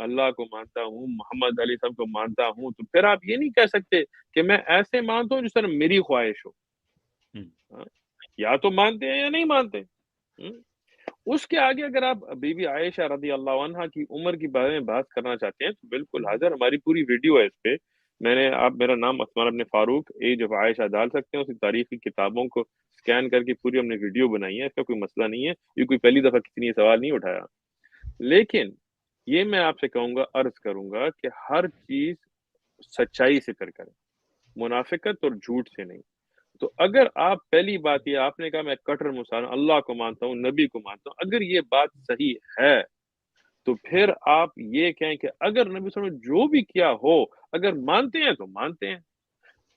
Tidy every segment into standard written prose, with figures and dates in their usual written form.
اللہ کو مانتا ہوں، محمد علیہ السلام کو مانتا ہوں، تو پھر آپ یہ نہیں کہہ سکتے کہ میں ایسے مانتا ہوں جس طرح میری خواہش ہو. ہاں، یا تو مانتے ہیں یا نہیں مانتے. ہم؟ اس کے آگے اگر آپ بی بی عائشہ رضی اللہ عنہا کی عمر کے بارے میں بات کرنا چاہتے ہیں تو بالکل حاضر، ہماری پوری ویڈیو ہے اس پہ. میں نے، آپ میرا نام عثمان بن فاروق ایج آف عائشہ ڈال سکتے ہیں، اس کی تاریخی کتابوں کو سکین کر کے پوری ہم نے ویڈیو بنائی ہے. اس کا کوئی مسئلہ نہیں ہے، یہ کوئی پہلی دفعہ کسی نے یہ سوال نہیں اٹھایا. لیکن یہ میں آپ سے کہوں گا، عرض کروں گا کہ ہر چیز سچائی سے کر کریں، منافقت اور جھوٹ سے نہیں. تو اگر آپ، پہلی بات یہ آپ نے کہا میں کٹر مسلمان اللہ کو مانتا ہوں، نبی کو مانتا ہوں، اگر یہ بات صحیح ہے تو پھر آپ یہ کہیں کہ اگر نبی صلی اللہ علیہ وسلم نے جو بھی کیا ہو، اگر مانتے ہیں تو مانتے ہیں.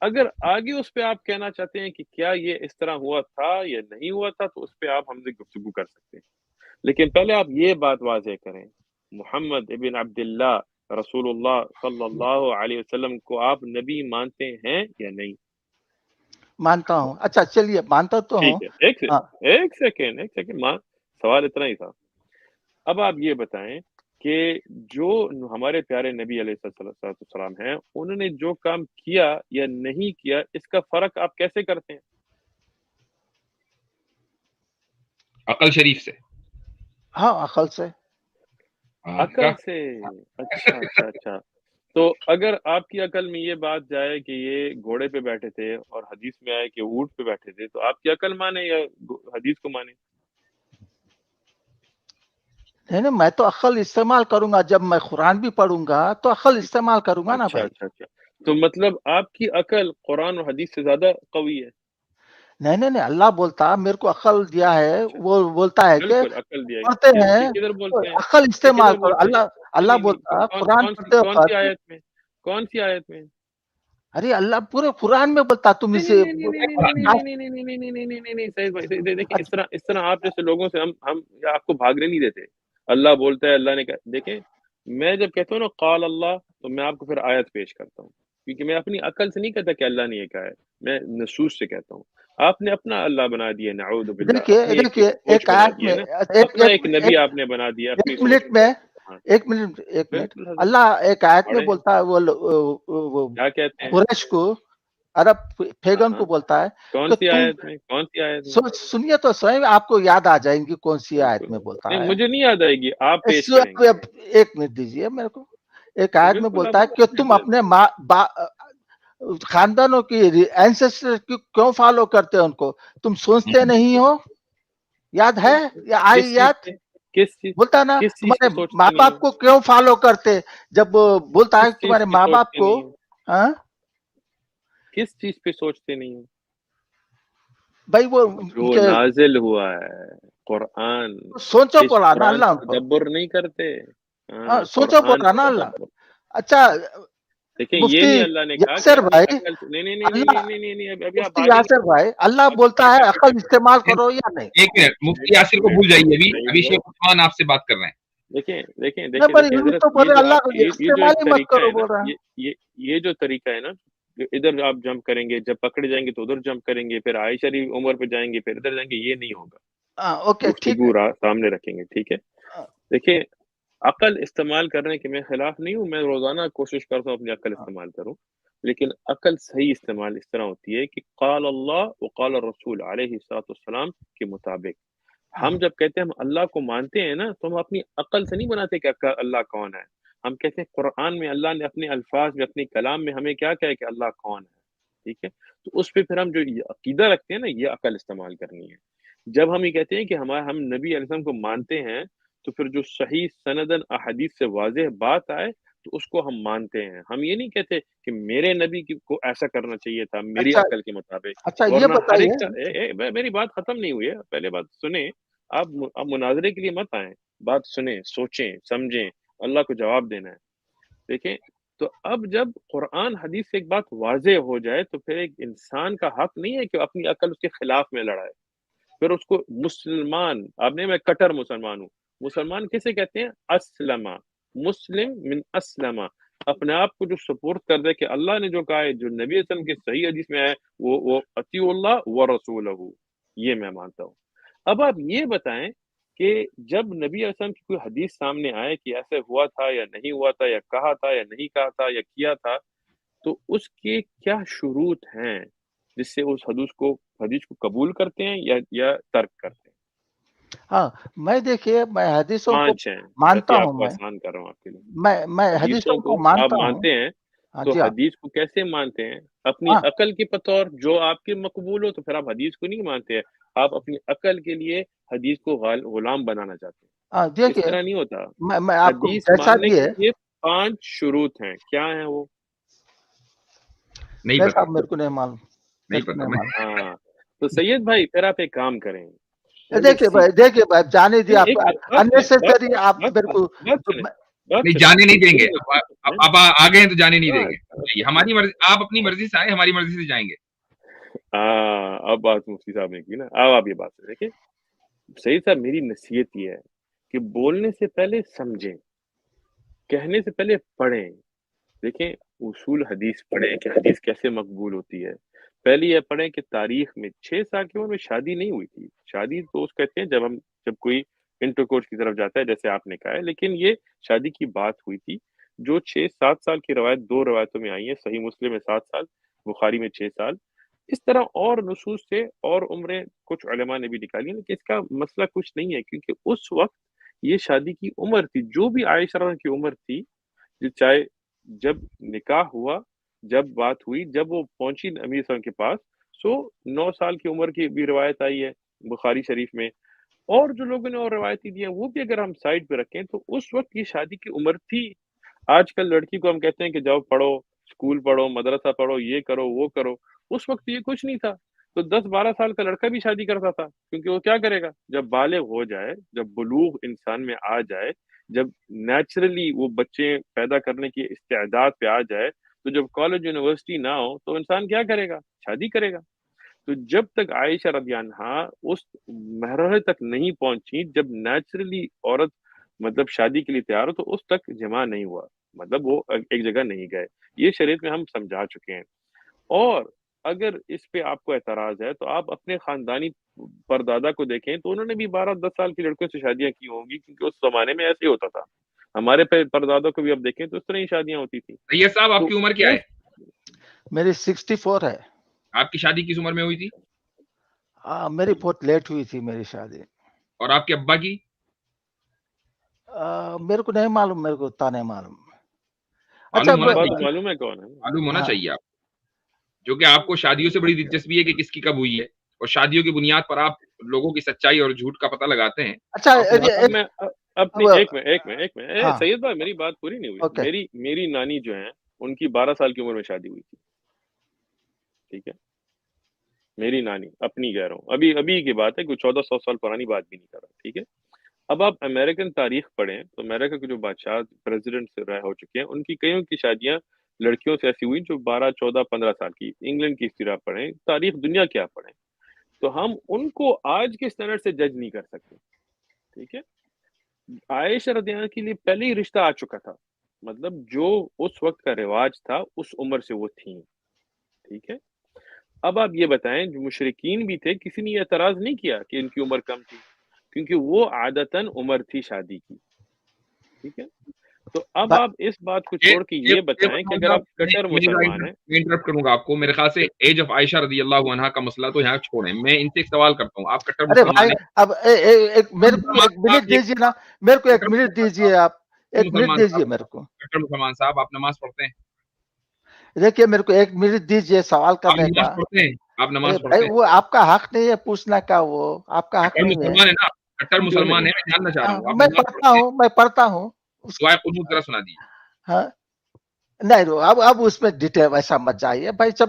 اگر آگے اس پہ آپ کہنا چاہتے ہیں کہ کیا یہ اس طرح ہوا تھا یا نہیں ہوا تھا تو اس پہ آپ ہم سے گفتگو کر سکتے ہیں. لیکن پہلے آپ یہ بات واضح کریں، محمد ابن عبداللہ رسول اللہ صلی اللہ علیہ وسلم کو آپ نبی مانتے ہیں یا نہیں؟ مانتا ہوں. اچھا چلیے، مانتا تو ہوں. ٹھیک ہے، ایک سیکنڈ سوال اتنا ہی تھا. اب آپ یہ بتائیں کہ جو ہمارے پیارے نبی علیہ السلام ہیں، انہوں نے جو کام کیا یا نہیں کیا، اس کا فرق آپ کیسے کرتے ہیں؟ عقل شریف سے. ہاں، عقل سے. عقل سے. اچھا. تو اگر آپ کی عقل میں یہ بات جائے کہ یہ گھوڑے پہ بیٹھے تھے اور حدیث میں آئے کہ اونٹ پہ بیٹھے تھے، تو آپ کی عقل مانے یا حدیث کو مانے؟ نہیں، میں تو عقل استعمال کروں گا. جب میں قرآن بھی پڑھوں گا تو عقل استعمال کروں گا نا اچھا. بھائی. تو مطلب آپ کی عقل قرآن اور حدیث سے زیادہ قوی ہے؟ نہیں، اللہ بولتا میرے کو عقل دیا ہے. اچھا، وہ بولتا ہے کہ بالکل عقل دیا پڑھتے ہیں کدھر تو بولتے ہیں؟ عقل یہ استعمال کدھر کرو. بولتے ہیں؟ اللہ نہیں، بولتا قرآن پڑھتے کون سی وقت. آیت میں؟ کون سی آیت میں؟ ارے اللہ پورے قرآن میں بولتا تم اسے. نہیں، صحیح بھائی، دیکھیں اس طرح آپ جیسے لوگوں سے ہم آپ کو بھاگنے نہیں دیتے. اللہ بولتا ہے، اللہ نے کہا. دیکھیں، میں جب کہتا ہوں نا قال اللہ، تو میں آپ کو پھر آیت پیش کرتا ہوں، کیونکہ میں اپنی عقل سے نہیں کہتا کہ اللہ نے یہ کہا ہے، میں نصوص سے کہتا ہوں. آپ نے اپنا اللہ بنا دیا، نعوذ باللہ، اپنی ایک دیکھیے سوچ ایک بنا آیت دی ہے میں نا، اپنا ایک نبی آپ نے بنا دیا اپنی ایک سوچ منٹ میں. میں ہاں، ایک منٹ. بالکل حضرت. اللہ ایک آیت میں پڑھیں، بولتا ہے وہ کیا کہتے ہیں؟ قریش کو، عرب پیغن ہاں، کو بولتا ہے کون کہ سی تم آیت میں؟ کون سی آیت میں؟ سنیے تو صحیح، آپ کو یاد آ جائیں گی کون سی آیت بالکل. میں بولتا نہیں، ہے. مجھے نہیں یاد آئے گی، آپ پیش کریں گے. ایک منٹ دیجیے میرے کو. ایک تو آیت میں بالکل بولتا آپ ہے کہ تم اپنے خاندانوں کی اینسیسٹر کیوں فالو کرتے ہو ان کو، تم سوچتے نہیں ہو. یاد ہے یا آئی یاد؟ بولتا نا کس چیز تمہارے پہ ماں سوچتے نہیں باپ ہو؟ کو کیوں فالو کرتے. جب بولتا ہے کس چیز تمہارے پہ ماں باپ سوچتے کو. نہیں ہو؟ ہاں کس چیز پہ سوچتے نہیں ہو؟ بھائی وہ جو نازل ہوا ہے قرآن، سوچو اس پڑا نا قرآن اللہ پہ ان کو. تدبر نہیں کرتے. ہاں، سوچو قرآن پڑا پہ نا اللہ. تدبر. اچھا دیکھیں، یہ مفتی نہیں اللہ نے کہا کہ یاسر اپنی بھائی، عقل سے، اللہ نہیں، ابھی آپ مفتی آگے نہیں. یاسر بھائی، اللہ بولتا ہے عقل استعمال کرو یا نہیں. ایک منٹ، مفتی یاسر کو بھول جائیے، ابھی شیخ عثمان آپ سے بات کر رہے ہیں. دیکھیں بھائی حضرت، تو بولے اللہ کو یہ جو استعمال ایک ہی مت طریقہ کرو ہے نا، بول رہا ہے. یہ جو طریقہ ہے نا، ادھر آپ جمپ کریں گے، جب پکڑے جائیں گے تو ادھر جمپ کریں گے، پھر عائشہ کی عمر پہ جائیں گے، پھر ادھر جائیں گے، یہ نہیں ہوگا. اوکے ٹھیک گفتگو سامنے رکھیں گے، ٹھیک ہے. ہے. دیکھیں، عقل استعمال کرنے کے میں خلاف نہیں ہوں، میں روزانہ کوشش کرتا ہوں اپنی عقل استعمال کروں، لیکن عقل صحیح استعمال اس طرح ہوتی ہے کہ قال اللہ وقال الرسول علیہ الصلوۃ والسلام کے مطابق. ہم جب کہتے ہیں ہم اللہ کو مانتے ہیں نا، تو ہم اپنی عقل سے نہیں بناتے کہ اللہ کون ہے. ہم کہتے ہیں قرآن میں اللہ نے اپنے الفاظ میں، اپنے کلام میں ہمیں کیا کہا ہے کہ اللہ کون ہے، ٹھیک ہے. تو اس پہ پھر ہم جو یہ عقیدہ رکھتے ہیں نا، یہ عقل استعمال کرنی ہے. جب ہم یہ کہتے ہیں کہ ہم نبی علیہ السلام کو مانتے ہیں، تو پھر جو صحیح سندن احادیث سے واضح بات آئے تو اس کو ہم مانتے ہیں. ہم یہ نہیں کہتے کہ میرے نبی کو ایسا کرنا چاہیے تھا میری اچھا عقل کے مطابق. اچھا یہ ورنہ ہر ایک بتائیے. کا میری بات ختم نہیں ہوئی ہے، پہلے بات سنیں. آپ مناظرے کے لیے مت آئیں، بات سنیں، سوچیں، سمجھیں، اللہ کو جواب دینا ہے. دیکھیں، تو اب جب قرآن حدیث سے ایک بات واضح ہو جائے تو پھر ایک انسان کا حق نہیں ہے کہ اپنی عقل اس کے خلاف میں لڑائے. پھر اس کو مسلمان، آپ نے، میں کٹر مسلمان ہوں. مسلمان کسے کہتے ہیں؟ اسلم، مسلم من اسلم، اپنے آپ کو جو سپورٹ کر دے کہ اللہ نے جو کہا ہے، جو نبی وسلم کے صحیح حدیث میں ہے، وہ اطیع اللہ و رسولہ، یہ میں مانتا ہوں. اب آپ یہ بتائیں کہ جب نبی علیہ السلام کی کوئی حدیث سامنے آئے کہ ایسے ہوا تھا یا نہیں ہوا تھا یا کہا تھا یا نہیں کہا تھا یا کیا تھا، تو اس کے کیا شروط ہیں جس سے اس حدیث کو قبول کرتے ہیں یا ترک کرتے ہیں؟ ہاں میں دیکھیے میں حدیثوں کو مانتا ہوں، میں آسان کر رہا ہوں آپ کے لیے، میں حدیثوں کو مانتا ہوں. آپ مانتے ہیں تو حدیث کو کیسے مانتے ہیں؟ اپنی عقل کے بطور جو آپ کے مقبول ہو تو پھر آپ حدیث کو نہیں مانتے ہیں، آپ اپنی عقل کے لیے حدیث کو غلام بنانا چاہتے ہیں. اس طرح نہیں ہوتا. حدیث ماننے کے لیے 5 شروط ہیں. کیا ہیں وہ؟ نہیں پتا، میرے کو نہیں معلوم. ہاں تو سید بھائی پھر آپ ایک کام کریں، دیکھیے بھائی جانے دیے آپ اننیسیسری آپ میرے کو نہیں جانے نہیں دیں گے. اب آگے ہیں تو جانے نہیں دیں گے. ہماری مرضی، آپ اپنی مرضی سے آئے، ہماری مرضی سے جائیں گے. ہاں اب بات مفتی صاحب نے کی نا. اب آپ یہ بات دیکھیں سید صاحب، میری نصیحت یہ ہے کہ بولنے سے پہلے سمجھیں، کہنے سے پہلے پڑھیں. دیکھیں اصول حدیث پڑھیں کہ حدیث کیسے مقبول ہوتی ہے. پہلے یہ پڑھیں کہ تاریخ میں 6 سال کی عمر میں شادی نہیں ہوئی تھی. شادی تو اس کہتے ہیں جب کوئی انٹر کورس کی طرف جاتا ہے جیسے آپ نے کہا ہے، لیکن یہ شادی کی بات ہوئی تھی. جو 6-7 سال کی روایت 2 روایتوں میں آئی ہیں، صحیح مسلم میں 7 سال، بخاری میں 6 سال. اس طرح اور نصوص سے اور عمریں کچھ علماء نے بھی نکالی، لیکن اس کا مسئلہ کچھ نہیں ہے، کیونکہ اس وقت یہ شادی کی عمر تھی جو بھی عائشہ رضی اللہ عنہا کی عمر تھی، جو چاہے جب نکاح ہوا، جب بات ہوئی، جب وہ پہنچی امیر صلی اللہ علیہ وسلم کے پاس، 9 سال کی عمر کی بھی روایت آئی ہے بخاری شریف میں. اور جو لوگوں نے اور روایتی دی ہیں وہ بھی اگر ہم سائڈ پہ رکھیں تو اس وقت یہ شادی کی عمر تھی. آج کل لڑکی کو ہم کہتے ہیں کہ جاؤ پڑھو، اسکول پڑھو، مدرسہ پڑھو، یہ کرو وہ کرو. اس وقت یہ کچھ نہیں تھا. تو 10-12 سال کا لڑکا بھی شادی کرتا تھا، کیونکہ وہ کیا کرے گا جب بالغ ہو جائے، جب بلوغ انسان میں آ جائے، جب نیچرلی وہ بچے پیدا کرنے کی استعداد پہ آ جائے، تو جب کالج یونیورسٹی نہ ہو تو انسان کیا کرے گا؟ شادی کرے گا. تو جب تک عائشہ رضی اللہ عنہا اس مرحلے تک نہیں پہنچی جب نیچرلی عورت مطلب شادی کے لیے تیار ہو، تو اس تک جمع نہیں ہوا، مطلب وہ ایک جگہ نہیں گئے. یہ شریعت میں ہم سمجھا چکے ہیں. اور اگر اس پہ آپ کو اعتراض ہے تو آپ اپنے خاندانی پردادا کو دیکھیں تو انہوں نے بھی 12-10 سال کی لڑکیوں سے شادیاں کی ہوں گی، کیونکہ اس زمانے میں ایسے ہی ہوتا تھا. ہمارے پردادا کو بھی آپ دیکھیں تو اس طرح ہی شادیاں ہوتی تھی. طیب صاحب آپ کی عمر کیا ہے؟ میری 64 ہے. آپ کی شادی کس عمر میں ہوئی تھی؟ میری بہت لیٹ ہوئی تھی میری شادی. اور آپ کے ابا کی؟ میرے کو نہیں معلوم، میرے کو اتنا نہیں معلوم. اچھا معلوم ہے کون ہے؟ معلوم ہونا چاہیے آپ، جو کہ آپ کو شادیوں سے بڑی دلچسپی ہے کہ کس کی کب ہوئی ہے، اور شادیوں کی بنیاد پر آپ لوگوں کی سچائی اور جھوٹ کا پتہ لگاتے ہیں. اچھا میں اپنی ایک منٹ سید بھائی میری بات پوری نہیں ہوئی. میری نانی جو ہیں ان کی 12 سال کی عمر میں شادی ہوئی تھی. ٹھیک ہے، میری نانی اپنی کہہ رہا ہوں، ابھی کی بات ہے، کوئی 1400 سال پرانی بات بھی نہیں کر رہا. ٹھیک ہے. اب آپ امریکن تاریخ پڑھیں تو امریکہ کے جو بادشاہ پریزیڈنٹ سے رائے ہو چکے ہیں ان کی کئیوں کی شادیاں لڑکیوں سے ایسی ہوئی جو 12, 14, 15 سال کی. انگلینڈ کی ہسٹری آپ پڑھیں، تاریخ دنیا کی آپ پڑھیں، تو ہم ان کو آج کے اسٹینڈرڈ سے جج نہیں کر سکتے. ٹھیک ہے. عائشہ رضی اللہ عنہا کے لیے پہلے ہی رشتہ آ چکا تھا، مطلب جو اس وقت کا رواج تھا اس عمر سے وہ تھیں. ٹھیک ہے. اب آپ یہ بتائیں جو مشرکین بھی تھے کسی نے یہ اعتراض نہیں کیا کہ ان کی عمر کم تھی، کیونکہ وہ عادتاً عمر تھی شادی کی. ٹھیک ہے. تو اب آپ اس بات کو چھوڑ کے یہ بتائیں کہ اگر آپ کٹر مسلمان ہیں. میں انٹرپٹ کروں گا آپ کو. میرے خیال سے ایج آف عائشہ رضی اللہ عنہا کا مسئلہ تو یہاں چھوڑیں، میں ان سے ایک سوال کرتا ہوں. آپ کٹر مسلمان ہیں؟ اب میرے کو ایک منٹ دیجیے نا، میرے کو ایک منٹ دیجیے، آپ ایک منٹ دیجیے میرے کو. کٹر مسلمان صاحب آپ نماز پڑھتے ہیں؟ دیکھیے میرے کو ایک منٹ دیجیے سوال کرنے کا. آپ نماز پڑھتے ہیں؟ وہ آپ کا حق نہیں ہے پوچھنا کا، وہ آپ کا حق نہیں ہے. مسلمان ہے نا، کٹر مسلمان ہے، میں جاننا چاہ رہا ہوں. میں پڑھتا ہوں. دعائے قنوت ذرا سنا دیجیے. ہاں نہیں، اب اس میں ڈیٹیل ایسا مت جائیے بھائی. جب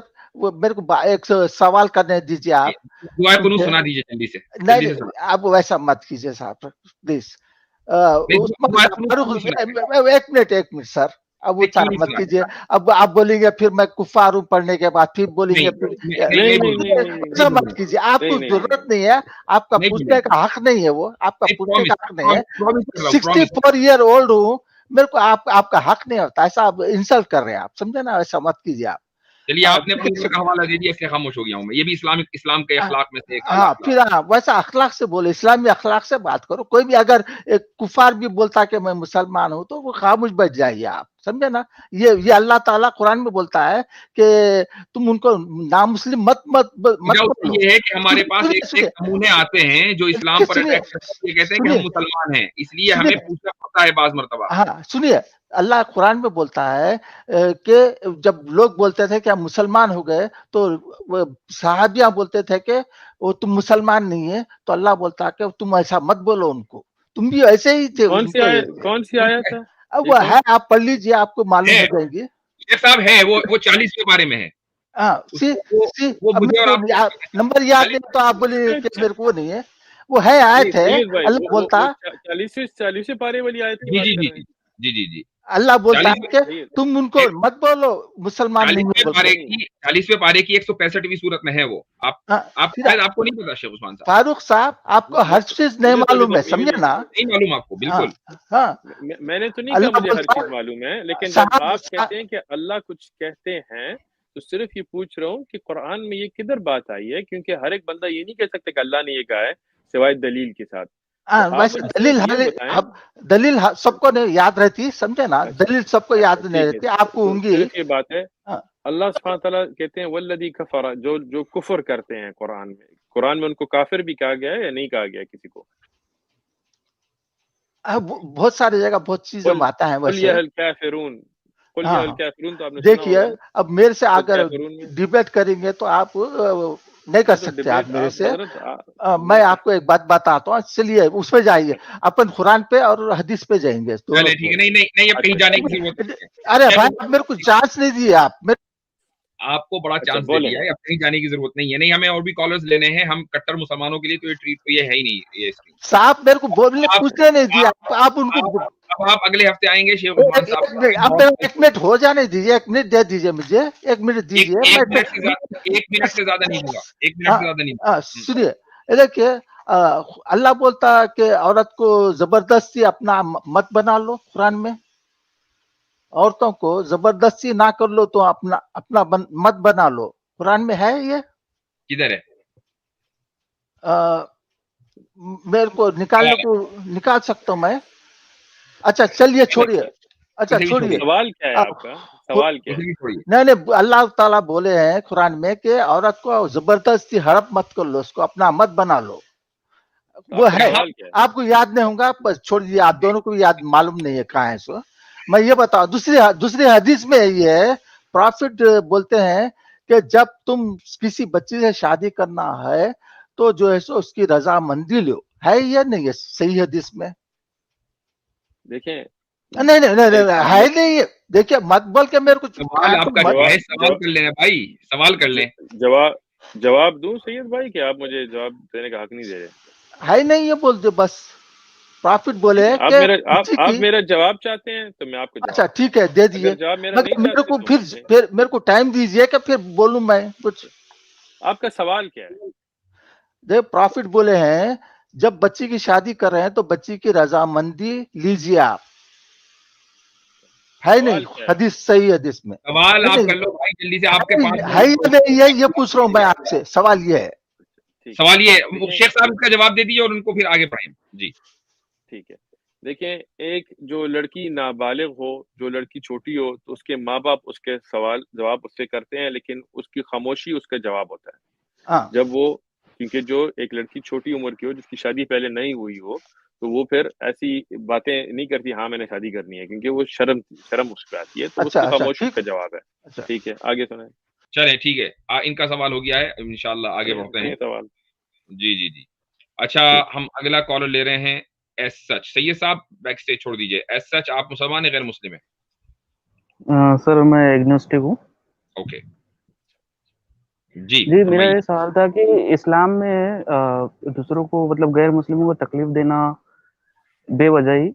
میرے کو ایک سوال کرنے دیجیے آپ. دعائے قنوت سنا دیجیے جلدی سے. نہیں اب ویسا مت کیجیے صاحب پلیز. ایک منٹ سر، اب وہ مت کیجیے. اب آپ بولیں گے پھر میں کفار ہوں پڑھنے کے بعد، پھر بولیں گے ایسا مت کیجیے. آپ کو ضرورت نہیں ہے، آپ کا پوچھنے کا حق نہیں ہے، وہ آپ کا پوچھنے کا حق نہیں ہے. 64 ایئر اولڈ ہوں، میرے کو آپ کا حق نہیں ہوتا. ایسا آپ انسلٹ کر رہے ہیں، آپ سمجھے نا، ایسا مت کیجیے آپ. چلیے آپ نے اپنے کا حوالہ دے دیا، اس لیے خاموش ہو گیا ہوں میں. یہ بھی اسلام کے اخلاق میں سے ایک ہاں پھر ویسا اخلاق سے بولے، اسلامی اخلاق سے بات کرو. کوئی بھی اگر ایک کفار بھی بولتا کہ میں مسلمان ہوں تو وہ خاموش بیٹھ جائیے آپ، سمجھے نا. یہ اللہ تعالیٰ قرآن میں بولتا ہے کہ تم ان کو نامسلم مت بولو. یہ ہے کہ ہمارے پاس ایک نمونے آتے ہیں جو اسلام پر اٹیک کرتے ہیں، کہتے ہیں کہ ہم مسلمان ہیں، اس لیے ہمیں پوچھنا پڑتا ہے بعض مرتبہ. ہاں سنیے، اللہ قرآن میں بولتا ہے کہ جب لوگ بولتے تھے کہ ہم مسلمان ہو گئے تو صحابیاں بولتے تھے کہ وہ تم مسلمان نہیں ہے، تو اللہ بولتا ہے کہ تم ایسا مت بولو ان کو، تم بھی ایسے ہی تھے. کون سی آیت ہے؟ اب وہ ہے، آپ پڑھ لیجئے، آپ کو معلوم ہو جائیں گے. شیخ صاحب ہے وہ 40 بارے میں ہے. نمبر یاد نہیں تو آپ بولے کہ میرے کو نہیں ہے، وہ ہے آیت ہے. اللہ بولتا 40 پارے والی آیت کی جی بات جی کر رہے ہیں. جی جی جی اللہ بولتا ہے کہ تم ان کو مت بولو مسلمان نہیں ہے. 40ویں پارے کی 165ویں صورت میں ہے وہ. آپ کو نہیں پتا شیخ عثمان صاحب؟ فاروق صاحب آپ کو ہر چیز نہیں معلوم ہے، سمجھے نا. نہیں معلوم آپ کو؟ بالکل. ہاں میں نے تو نہیں کہا مجھے ہر چیز معلوم ہے، لیکن جب آپ کہتے ہیں کہ اللہ کچھ کہتے ہیں تو صرف یہ پوچھ رہا ہوں کہ قرآن میں یہ کدھر بات آئی ہے، کیونکہ ہر ایک بندہ یہ نہیں کہہ سکتا کہ اللہ نے یہ کہا ہے سوائے دلیل کے ساتھ. ویسے دلیل سب کو نہیں یاد رہتی، سمجھے نا. دلیل سب کو یاد نہیں رہتی، آپ کو ہوں گی. صرف یہ بات ہے اللہ سبحانہ تعالیٰ کہتے ہیں والذی کفر، جو کفر کرتے ہیں قرآن میں ان کو کافر بھی کہا گیا ہے یا نہیں کہا گیا کسی کو؟ بہت ساری جگہ بہت چیزیں آتا ہے ویسے. دیکھیے اب میرے سے اگر ڈیبیٹ کریں گے تو آپ نہیں کر سکتے آپ میرے سے. میں آپ کو ایک بات بتاتا ہوں، چلیے اس پہ جائیے، اپن قرآن پہ اور حدیث پہ جائیں گے. ارے بھائی میرے کو چانس نہیں دیے آپ کو بڑا چانس دے دیا ہے، اب کہیں جانے کی ضرورت نہیں ہے. نہیں ہمیں اور بھی کالرز لینے ہیں، ہم کٹر مسلمانوں کے لیے تو یہ ٹریٹ تو یہ ہے ہی نہیں. صاحب میرے کو بولنے پوچھنے نہیں دیا آپ ان کو. اب آپ اگلے ہفتے آئیں گے شیخ عثمان صاحب. ایک منٹ ہو جانے دیجیے، ایک منٹ دے دیجیے مجھے، ایک منٹ دیجیے. 1 منٹ سے زیادہ نہیں ہوگا، 1 منٹ سے زیادہ نہیں. سنیے، دیکھیے اللہ بولتا ہے کہ عورت کو زبردستی اپنا مت بنا لو. قرآن میں عورتوں کو زبردستی نہ کر لو تو اپنا مت بنا لو. قرآن میں ہے یہ؟ کدھر ہے؟ میرے کو نکال سکتا ہوں میں. اچھا چلیے چھوڑیے. اچھا چھوڑیے. سوال کیا ہے آپ کا؟ سوال کیا ہے؟ نہیں اللہ تعالیٰ بولے ہیں قرآن میں کہ عورت کو زبردستی ہڑپ مت کر لو، اس کو اپنا مت بنا لو. وہ ہے، آپ کو یاد نہیں ہوگا، بس چھوڑ دیجیے. آپ دونوں کو یاد معلوم نہیں ہے کہاں ہے سو. میں یہ بتاؤں دوسری حدیث میں یہ ہے، پرافٹ بولتے ہیں کہ جب تم کسی بچی سے شادی کرنا ہے تو جو ہے سو اس کی رضامندی لو. ہے یا نہیں ہے صحیح حدیث میں؟ دیکھیں نہیں ہے نہیں. دیکھیے مت بول کے میرے کو سوال کر لیں بھائی، سوال کر لیں. جواب دوں سید بھائی کہ آپ مجھے جواب دینے کا حق نہیں دے رہے؟ ہے نہیں یہ بول دو بس. پرافٹ بولے آپ میرا جواب چاہتے ہیں تو میں آپ کو. اچھا ٹھیک ہے دے دیجیے. میرے کو پھر میرے کو ٹائم دیجیے کہ پھر بولوں میں کچھ. آپ کا سوال کیا ہے؟ دیکھ پرافٹ بولے ہیں جب بچی کی شادی کر رہے ہیں تو بچی کی رضامندی لیجیے آپ. ہے نہیں حدیث صحیح حدیث میں؟ سوال آپ کر لو بھائی جلدی سے. آپ کے پاس ہے نہیں، یہ پوچھ رہا ہوں میں آپ سے. سوال یہ ہے، سوال یہ شیخ صاحب اس کا جواب دے دیجیے اور ان کو پھر آگے پڑھائیں. جی ٹھیک ہے. دیکھیں ایک جو لڑکی نابالغ ہو، جو لڑکی چھوٹی ہو، تو اس کے ماں باپ اس کے سوال جواب اس سے کرتے ہیں، لیکن اس کی خاموشی اس کا جواب ہوتا ہے. جب وہ کیونکہ جو ایک لڑکی چھوٹی عمر کی ہو، جس کی شادی پہلے نہیں ہوئی ہو، تو وہ پھر ایسی باتیں نہیں کرتی ہاں میں نے شادی کرنی ہے، کیونکہ وہ شرم اس پہ آتی ہے، تو اس کی خاموشی کا جواب ہے. ٹھیک ہے آگے سنیں. چلیں ٹھیک ہے، ان کا سوال ہو گیا ہے، انشاءاللہ آگے بڑھتے ہیں. سوال جی اچھا ہم اگلا کالر لے رہے ہیں. ایس سچ سید صاحب بیک سٹیج چھوڑ دیجئے. ایس سچ آپ مسلمان ہیں غیر مسلم ہیں؟ سر میں ایگنوسٹک ہوں. اوکے جی میرا یہ سوال تھا کہ اسلام میں دوسروں کو مطلب غیر مسلموں کو تکلیف دینا بے وجہ ہی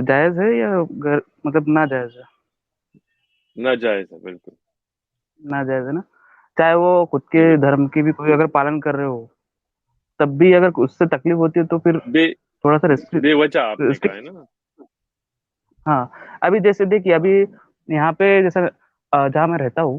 جائز ہے یا مطلب ناجائز ہے؟ ناجائز ہے، بالکل ناجائز ہے نا. چاہے وہ خود کے دھرم کی بھی کوئی اگر پالن کر رہے ہو تب بھی اگر اس سے تکلیف ہوتی ہے تو پھر تھوڑا سا بے وجہ آپ نے کہا ہے نا. ہاں ابھی جیسے دیکھیے ابھی یہاں پہ جیسا جہاں میں رہتا ہوں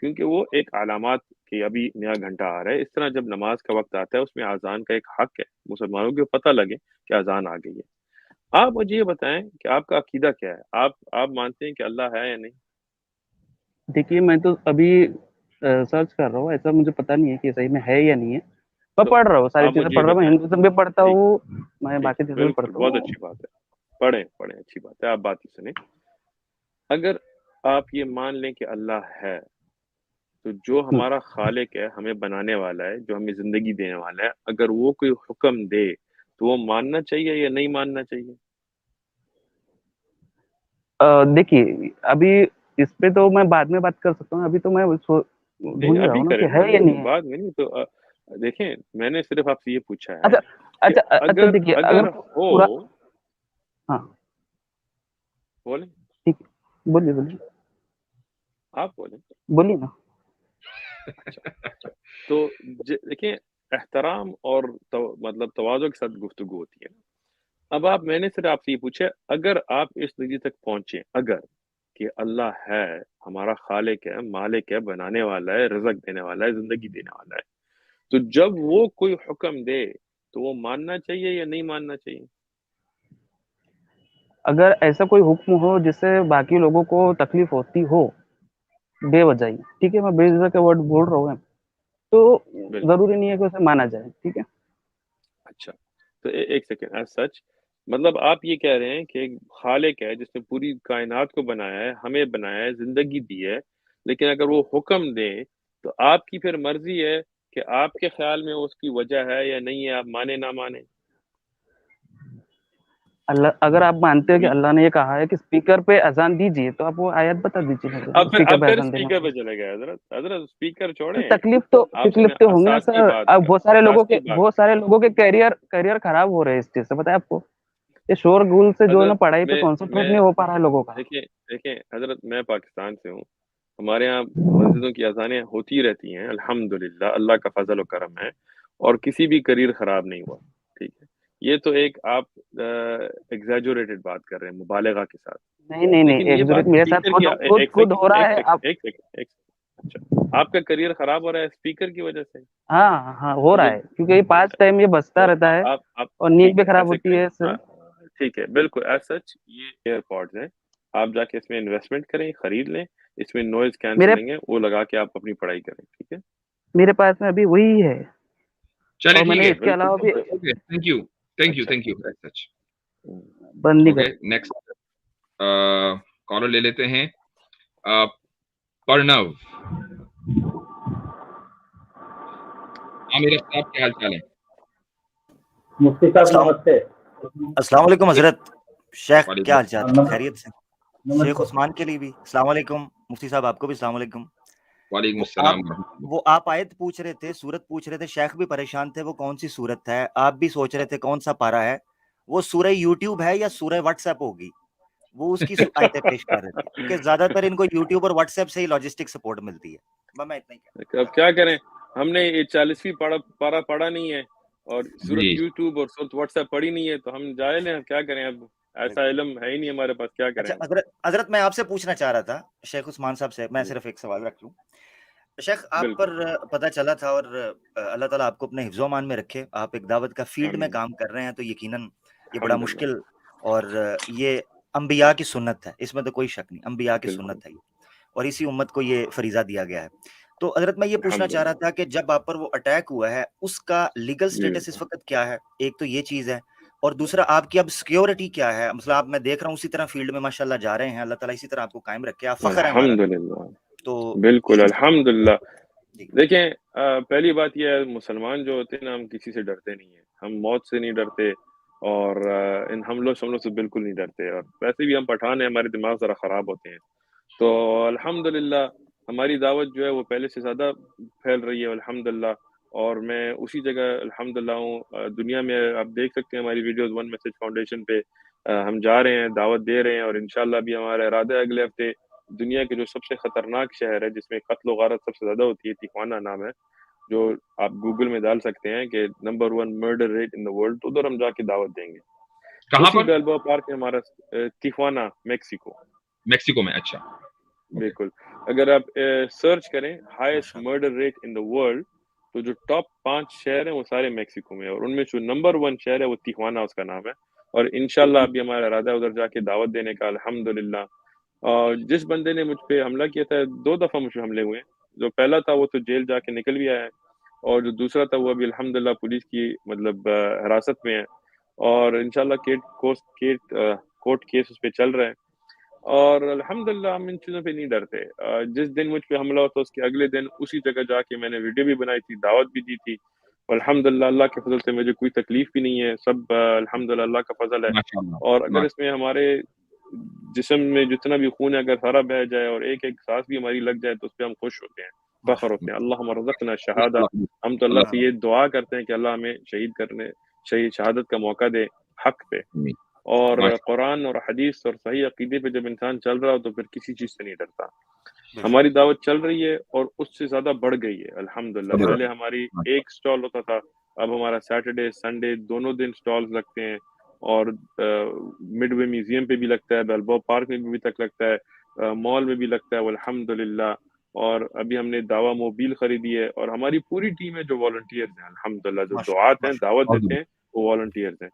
کیونکہ وہ ایک علامات کہ ابھی نیا گھنٹہ آ رہا ہے. اس طرح جب نماز کا وقت آتا ہے اس میں اذان کا ایک حق ہے, مسلمانوں کو پتہ لگے کہ اذان آ گئی ہے. آپ مجھے یہ بتائیں کہ آپ کا عقیدہ کیا ہے, آپ مانتے ہیں کہ اللہ ہے یا نہیں؟ دیکھیے میں تو ابھی سرچ کر رہا ہوں, ایسا مجھے پتا نہیں ہے کہ صحیح میں ہے یا نہیں ہے. میں پڑھ رہا ہوں, ساری چیزیں پڑھ رہا ہوں, میں ہندوازم بھی پڑھتا ہوں, میں باقی چیزیں بھی پڑھتا ہوں. بہت اچھی بات ہے, پڑھیں اچھی بات ہے. آپ بات ہی سنیں. اگر آپ یہ مان لیں کہ اللہ ہے تو جو ہمارا خالق ہے, ہمیں بنانے والا ہے, جو ہمیں زندگی دینے والا ہے, اگر وہ کوئی حکم دے تو وہ ماننا چاہیے یا نہیں ماننا چاہیے؟ دیکھیے ابھی اس پہ تو میں بعد میں بات کر سکتا ہوں, ابھی تو میں ڈھونڈ رہا ہوں نا کہ ہے یا نہیں ہے. بعد میں نہیں تو دیکھیں, میں نے صرف آپ سے یہ پوچھا ہے اچھا دیکھیے اگر ہو. ہاں بولیں, ٹھیک ہے, بولیے آپ بولیے نا. تو دیکھیں, احترام اور مطلب تواضع کے ساتھ گفتگو ہوتی ہے. اب میں نے صرف آپ سے یہ پوچھا, اگر آپ اس نتیجے تک پہنچے اگر کہ اللہ ہے, ہمارا خالق ہے, مالک ہے, بنانے والا ہے, رزق دینے والا ہے, زندگی دینے والا ہے, تو جب وہ کوئی حکم دے تو وہ ماننا چاہیے یا نہیں ماننا چاہیے؟ اگر ایسا کوئی حکم ہو جس سے باقی لوگوں کو تکلیف ہوتی ہو بے وجہ ہی, ٹھیک ہے, میں بے وجہ کا ورڈ بول رہا ہوں, تو ضروری نہیں ہے کہ اسے مانا جائے. ٹھیک ہے, اچھا تو ایک سیکنڈ, ایز سچ مطلب آپ یہ کہہ رہے ہیں کہ ایک خالق ہے جس نے پوری کائنات کو بنایا ہے, ہمیں بنایا ہے, زندگی دی ہے, لیکن اگر وہ حکم دے تو آپ کی پھر مرضی ہے کہ آپ کے خیال میں اس کی وجہ ہے یا نہیں ہے, آپ مانے نہ مانے. اللہ اگر آپ مانتے ہیں کہ اللہ نے یہ کہا ہے کہ اسپیکر پہ اذان دیجیے, تو آپ وہ آیت بتا دیجیے. اب پھر اسپیکر پہ چلے گئے. حضرت اسپیکر چھوڑیں, تکلیف تو ہوں گے سر. اب بہت سارے لوگوں کے کیریئر خراب ہو رہے ہیں اس چیز سے, پتا ہے آپ کو. یہ شور گول سے جو ہے نا پڑھائی پہ کانسنٹریٹ نہیں ہو پا رہا ہے لوگوں کا. دیکھیں حضرت, میں پاکستان سے ہوں, ہمارے یہاں مسجدوں کی اذانیں ہوتی رہتی ہیں الحمدللہ, اللہ کا فضل و کرم ہے, اور کسی بھی کیریئر خراب نہیں ہوا. ٹھیک ہے, یہ تو ایک آپ ایگزیجوریٹڈ بات کر رہے ہیں مبالغہ کے ساتھ. نہیں ایگزیجوریٹ میرے ساتھ خود ہو رہا ہے. اچھا, آپ کا کیریئر خراب ہو رہا ہے اسپیکر کی وجہ سے؟ ہاں ہو رہا ہے, کیونکہ یہ پاس ٹائم یہ بجتا رہتا ہے اور نیند بھی خراب ہوتی ہے اس سے. ٹھیک ہے, بالکل ایز سچ یہ ایئر پوڈز ہیں, آپ جا کے اس میں انویسٹمنٹ کریں, خرید لیں, اس میں نوائز کینسلنگ ہے, وہ لگا کے آپ اپنی پڑھائی کریں. ٹھیک ہے, میرے پاس میں ابھی وہی ہے. چلے ٹھیک ہے, اس کے علاوہ بھی تھینک یو بند نہیں کر. نیکسٹ کالر لے لیتے ہیں. پرنو, عامر صاحب کیا حال چال ہے؟ مفتی صاحب نمستے. السلام علیکم حضرت. شیخ کیا حال چال, خیریت سے؟ شیخ عثمان کے لیے بھی السلام علیکم, مفتی صاحب آپ کو بھی السلام علیکم. وعلیکم السلام. وہ آپ آیت پوچھ رہے تھے, سورت پوچھ رہے تھے, شیخ بھی پریشان تھے وہ کون سی سورت ہے, آپ بھی سوچ رہے تھے کون سا پارا ہے. وہ سورہ یوٹیوب ہے یا سورہ واٹس ایپ ہوگی, وہ اس کی آیتیں پیش کر رہے تھے, کیونکہ زیادہ تر ان کو یوٹیوب اور واٹس ایپ سے ہی لاجسٹک سپورٹ ملتی ہے. میں اتنا ہی اب کیا کریں, ہم نے یہ 40ویں پارا پڑھا نہیں ہے, اور سورت یوٹیوب اور سورت واٹس ایپ پڑھی نہیں ہے, تو ہم جاہل ہیں, کیا کریں, اب ایسا علم ہے ہی نہیں ہمارے پاس, کیا کریں. حضرت میں آپ سے پوچھنا چاہ رہا تھا شیخ عثمان صاحب سے, میں صرف ایک سوال رکھ لوں. شیخ آپ پر پتہ چلا تھا, اور اللہ تعالیٰ آپ کو اپنے حفظ و امان میں رکھے, آپ ایک دعوت کا فیلڈ میں کام کر رہے ہیں, تو یقیناً یہ بڑا مشکل, اور یہ انبیاء کی سنت ہے, اس میں تو کوئی شک نہیں, انبیاء کی سنت ہے, اور اسی امت کو یہ فریضہ دیا گیا ہے. تو حضرت میں یہ پوچھنا چاہ رہا تھا کہ جب آپ پر وہ اٹیک ہوا ہے, اس کا لیگل سٹیٹس اس وقت کیا ہے؟ ایک تو یہ چیز ہے, اور دوسرا آپ کی اب سیکیورٹی کیا ہے؟ مثلا آپ, میں دیکھ رہا ہوں اسی طرح فیلڈ میں ماشاءاللہ جا رہے ہیں, اللہ تعالیٰ اسی طرح آپ کو قائم رکھے, آپ فخر ہے الحمدللہ. تو بالکل الحمدللہ. دیکھیں, پہلی بات یہ ہے, مسلمان جو ہوتے ہیں نا, ہم کسی سے ڈرتے نہیں ہیں, ہم موت سے نہیں ڈرتے, اور ان حملوں سے بالکل نہیں ڈرتے, اور ویسے بھی ہم پٹھان ہیں, ہمارے دماغ ذرا خراب ہوتے ہیں. تو الحمدللہ ہماری دعوت جو ہے وہ پہلے سے زیادہ پھیل رہی ہے الحمدللہ, اور میں اسی جگہ الحمدللہ ہوں دنیا میں. آپ دیکھ سکتے ہیں ہماری ویڈیوز ون میسج فاؤنڈیشن پہ, ہم جا رہے ہیں, دعوت دے رہے ہیں, اور انشاءاللہ بھی ہمارا ارادہ ہے اگلے ہفتے دنیا کے جو سب سے خطرناک شہر ہے, جس میں قتل و غارت سب سے زیادہ ہوتی ہے, تیخوانا نام ہے, جو آپ گوگل میں ڈال سکتے ہیں کہ number 1 murder rate in the world, تو ادھر ہم جا کے دعوت دیں گے. کہاں پر؟ بیلباؤ پارک ہے ہمارا, تیخوانا, میکسیکو میں. اچھا, بالکل اگر آپ سرچ کریں highest murder rate in the world تو جو ٹاپ 5 شہر ہیں وہ سارے میکسیکو میں ہیں، اور ان میں جو نمبر 1 شہر ہے وہ تیجوانا اس کا نام ہے، اور انشاءاللہ ابھی ہمارا ارادہ ہے ادھر جا کے دعوت دینے کا الحمدللہ۔ اور جس بندے نے مجھ پہ حملہ کیا تھا 2 دفعہ مجھ پہ حملے ہوئے ہیں، جو پہلا تھا وہ تو جیل جا کے نکل بھی آیا ہے، اور جو دوسرا تھا وہ ابھی الحمدللہ پولیس کی مطلب حراست میں ہے، اور انشاءاللہ کورٹ کیس اس پہ چل رہا ہے، اور الحمدللہ ہم ان چیزوں پہ نہیں ڈرتے۔ جس دن مجھ پہ حملہ ہوتا اس کے اگلے دن اسی جگہ جا کے میں نے ویڈیو بھی بنائی تھی، دعوت بھی دی تھی، الحمدللہ اللہ کے فضل سے مجھے کوئی تکلیف بھی نہیں ہے، سب الحمدللہ اللہ کا فضل ہے۔ اور اگر اس میں ہمارے جسم میں جتنا بھی خون ہے اگر سارا بہ جائے اور ایک ایک سانس بھی ہماری لگ جائے تو اس پہ ہم خوش ہوتے ہیں، فخر ہوتے ہیں۔ اللہم رزقنا شہادہ، ہم تو اللہ سے یہ دعا کرتے ہیں کہ اللہ ہمیں شہادت کا موقع دے حق پہ، اور قرآن اور حدیث اور صحیح عقیدے پہ جب انسان چل رہا ہو تو پھر کسی چیز سے نہیں ڈرتا۔ ہماری دعوت چل رہی ہے اور اس سے زیادہ بڑھ گئی ہے الحمدللہ۔ پہلے ہماری ایک سٹال ہوتا تھا، اب ہمارا سیٹرڈے سنڈے دونوں دن سٹالز لگتے ہیں، اور مڈ وے میوزیم پہ بھی لگتا ہے، بیلبو پارک میں بھی تک لگتا ہے، مال میں بھی لگتا ہے الحمدللہ۔ اور ابھی ہم نے دعویٰ موبیل خریدی ہے، اور ہماری پوری ٹیم ہے جو والنٹیئرز ہیں الحمدللہ، جو دعات ہیں دعوت دیتے ہیں وہ والنٹیئرز ہیں۔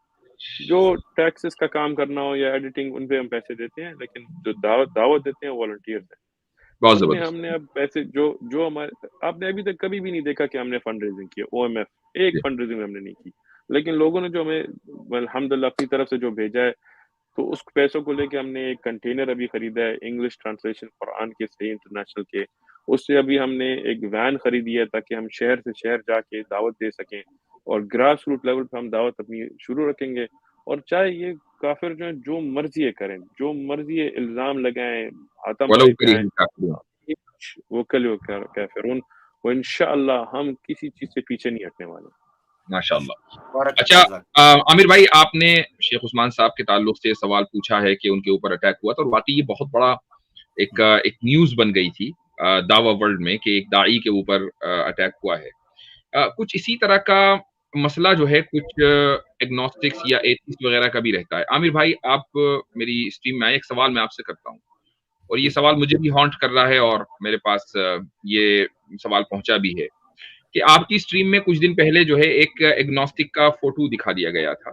جو ٹیکسز کا کام کرنا ہو یا ایڈیٹنگ ان پہ ہم پیسے دیتے ہیں، لیکن جو دعوت دیتے ہیں والنٹیئرز ہیں۔ ان میں ہم نے اب پیسے جو ہمارے آپ نے ابھی تک کبھی بھی نہیں دیکھا کہ ہم نے فنڈ ریزنگ کی، او ایم ایف ایک فنڈ ریزنگ ہم نے نہیں کی، لیکن لوگوں نے جو ہمیں الحمدللہ اپنی طرف سے جو بھیجا ہے تو اس پیسوں کو لے کے ہم نے ایک کنٹینر ابھی خریدا ہے انگلش ٹرانسلیشن قرآن کے صحیح انٹرنیشنل کے، اس سے ابھی ہم نے ایک وین خریدی ہے تاکہ ہم شہر سے شہر جا کے دعوت دے سکیں، اور گراس روٹ لیول پہ ہم دعوت اپنی شروع رکھیں گے۔ اور چاہے یہ کافر جو ہیں جو مرضی کریں، جو مرضی الزام لگائیں، آتم بھائی پہ وہ کل کافرون، وہ انشاءاللہ ہم کسی چیز سے پیچھے نہیں ہٹنے والے۔ ماشاءاللہ۔ اچھا عامر بھائی، آپ نے شیخ عثمان صاحب کے تعلق سے سوال پوچھا ہے کہ ان کے اوپر اٹیک ہوا تھا، اور واقعی یہ بہت بڑا ایک نیوز بن گئی تھی دعوی ورلڈ میں کہ ایک داعی کے اوپر اٹیک ہوا ہے۔ کچھ اسی طرح کا مسئلہ جو ہے کچھ ایگنوسٹکس یا ایتھیسٹ وغیرہ کا بھی رہتا ہے۔ عامر بھائی، آپ میری اسٹریم میں آئے، ایک سوال میں آپ سے کرتا ہوں، اور یہ سوال مجھے بھی ہانٹ کر رہا ہے اور میرے پاس یہ سوال پہنچا بھی ہے کہ آپ کی اسٹریم میں کچھ دن پہلے جو ہے ایک ایگنوسٹک کا فوٹو دکھا دیا گیا تھا،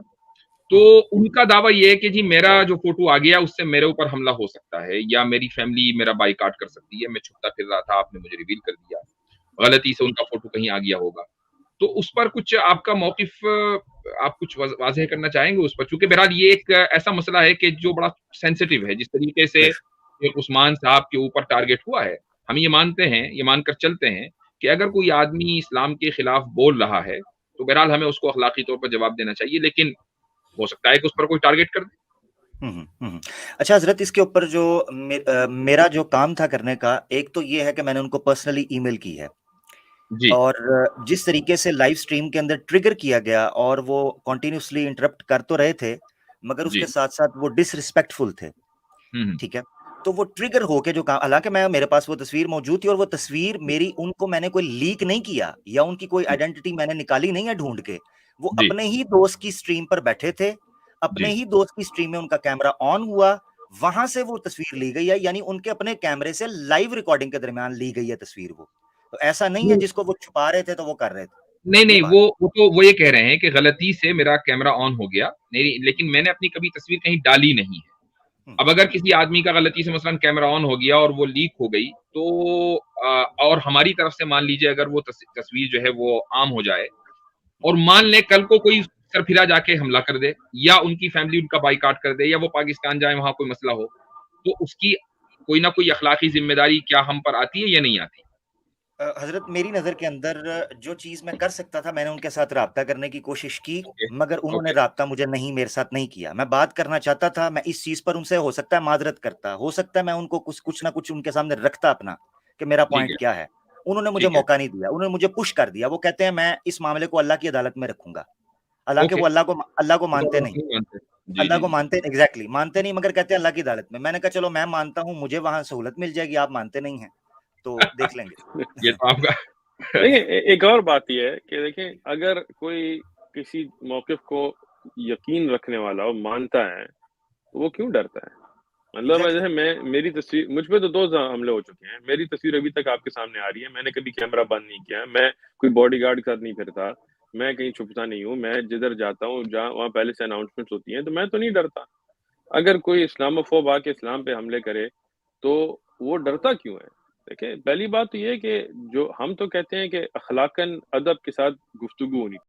تو ان کا دعویٰ یہ ہے کہ جی میرا جو فوٹو آ گیا اس سے میرے اوپر حملہ ہو سکتا ہے، یا میری فیملی میرا بائیکاٹ کر سکتی ہے، میں چھپتا پھر رہا تھا، آپ نے مجھے ریویل کر دیا، غلطی سے ان کا فوٹو کہیں آ گیا ہوگا، تو اس پر کچھ آپ کا موقف آپ کچھ واضح کرنا چاہیں گے اس پر؟ چونکہ بہرحال یہ ایک ایسا مسئلہ ہے کہ جو بڑا سینسیٹیو ہے، جس طریقے سے عثمان صاحب کے اوپر ٹارگٹ ہوا ہے، ہم یہ مانتے ہیں، یہ مان کر چلتے ہیں کہ اگر کوئی آدمی اسلام کے خلاف بول رہا ہے تو بہرحال ہمیں اس کو اخلاقی طور پر جواب دینا چاہیے، لیکن ہو سکتا ہے کہ اس پر کوئی ٹارگٹ کر دے۔ اچھا حضرت، اس کے اوپر جو میرا جو کام تھا کرنے کا، ایک تو یہ ہے کہ میں نے ان کو پرسنلی ای میل کی ہے، اور جس طریقے سے لائیو سٹریم کے اندر ٹریگر کیا گیا، اور وہ کنٹینیوسلی انٹرپٹ کر تو رہے تھے مگر اس کے ساتھ ساتھ وہ ڈس ریسپیکٹفل تھے، ٹھیک ہے، تو وہ ٹریگر ہو کے جو کام، حالانکہ میرے پاس وہ تصویر موجود تھی، اور وہ تصویر میری ان کو میں نے کوئی لیک نہیں کیا یا ان کی کوئی آئیڈینٹی میں نے نکالی نہیں ہے ڈھونڈ کے، وہ اپنے ہی دوست کی سٹریم پر بیٹھے تھے، اپنے ہی دوست کی سٹریم میں ان کا کیمرہ آن ہوا، وہاں سے وہ تصویر لی گئی ہے، یعنی ان کے اپنے کیمرے سے لائیو ریکارڈنگ کے درمیان لی گئی ہے تصویر، وہ تو ایسا نہیں ہے جس کو وہ چھپا رہے تھے تو وہ کر رہے تھے۔ نہیں، وہ یہ کہہ رہے ہیں کہ غلطی سے میرا کیمرہ آن ہو گیا، لیکن میں نے اپنی کبھی تصویر کہیں ڈالی نہیں ہے۔ اب اگر کسی آدمی کا غلطی سے مثلا کیمرہ آن ہو گیا اور وہ لیک ہو گئی تو اور ہماری طرف سے مان لیجیے اگر وہ تصویر جو ہے وہ عام ہو جائے، اور مان لیں کل کو کوئی سر پھرا جا کے حملہ کر دے، یا ان کی فیملی ان کا بائیکاٹ کر دے، یا وہ پاکستان جائے وہاں کوئی مسئلہ ہو، تو اس کی کوئی نہ کوئی اخلاقی ذمہ داری کیا ہم پر آتی ہے یا نہیں آتی؟ حضرت میری نظر کے اندر جو چیز میں کر سکتا تھا میں نے ان کے ساتھ رابطہ کرنے کی کوشش کی، مگر انہوں نے رابطہ مجھے میرے ساتھ نہیں کیا۔ میں بات کرنا چاہتا تھا، میں اس چیز پر ان سے ہو سکتا ہے معذرت کرتا، ہو سکتا ہے میں ان کو کچھ نہ کچھ ان کے سامنے رکھتا اپنا کہ میرا پوائنٹ کیا ہے، انہوں نے مجھے موقع نہیں دیا، انہوں نے مجھے پش کر دیا، وہ کہتے ہیں میں اس معاملے کو اللہ کی عدالت میں رکھوں گا، حالانکہ وہ اللہ کو مانتے نہیں، اللہ کو مانتے ایگزیکٹلی مانتے نہیں، مگر کہتے ہیں اللہ کی عدالت میں۔ میں نے کہا چلو میں مانتا ہوں، مجھے وہاں سہولت مل جائے گی، آپ مانتے نہیں ہیں تو دیکھ لیں گے۔ یہ تو آپ کا ایک اور بات یہ ہے کہ دیکھیں، اگر کوئی کسی موقف کو یقین رکھنے والا وہ مانتا ہے تو وہ کیوں ڈرتا ہے؟ مطلب جیسے میری تصویر، مجھ پہ تو 2 حملے ہو چکے ہیں، میری تصویر ابھی تک آپ کے سامنے آ رہی ہے، میں نے کبھی کیمرہ بند نہیں کیا، میں کوئی باڈی گارڈ کر نہیں پھرتا، میں کہیں چھپتا نہیں ہوں، میں جدھر جاتا ہوں جہاں وہاں پہلے سے اناؤنسمنٹس ہوتی ہیں، تو میں تو نہیں ڈرتا۔ اگر کوئی اسلاموفوب آ کے اسلام پہ حملے کرے تو وہ ڈرتا کیوں ہے؟ دیکھیں پہلی بات تو یہ ہے کہ جو ہم تو کہتے ہیں کہ اخلاقاً ادب کے ساتھ گفتگو ہونی